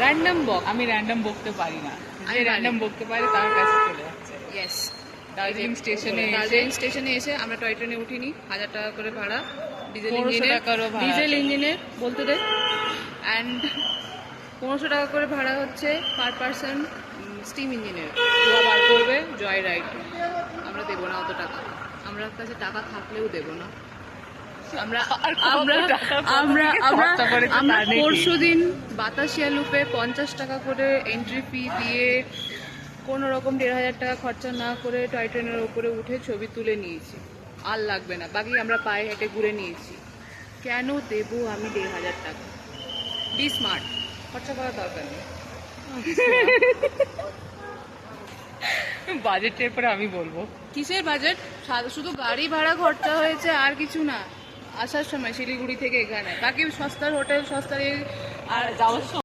Random বক। আমি random বকতে পারি না, আমি যে পারি। র্যান্ডম বকতে পারে তার কাছে চলে যাচ্ছে। ইয়েস, দার্জিলিং স্টেশনে দার্জিলিং স্টেশনে এসে আমরা টয় ট্রেনে উঠিনি, 1000 টাকা করে ভাড়া, ডিজেল 1500 ইঞ্জিনের, টাকারও ভাড়া ডিজেল আছে। ইঞ্জিনের বলতে দে। অ্যান্ড 1500 টাকা করে ভাড়া হচ্ছে পার পারসন স্টিম ইঞ্জিনের। ধোয়া বার করবে, জয় রাইড। আমরা দেবো না অত টাকা, আমরা কাছে টাকা থাকলেও দেবো না। আমরা আর কত আমরা টাকা কোথা আমরা থেকে আমরা খরচা করেছে আমরা তা দেখি। পরশু দিন বাতাসিয়া লুপে 50 টাকা করে এন্ট্রি ফি দিয়ে কোনো রকম 1500 টাকা খরচা না করে টয় ট্রেনের ওপরে উঠে ছবি তুলে নিয়েছি। আর লাগবে না, বাকি আমরা পায়ে হেঁটে ঘুরে নিয়েছি। কেন দেবো আমি 1500 টাকা? বি স্মার্ট, খরচা করার দরকার নেই। বাজেটের পরে আমি বলবো। কিসের বাজেট? শুধু গাড়ি ভাড়া খরচা হয়েছে, আর কিছু না। আসার সময় শিলিগুড়ি থেকে এখানে, বাকি সস্তার হোটেল, সস্তার আর যাওয়ার সময়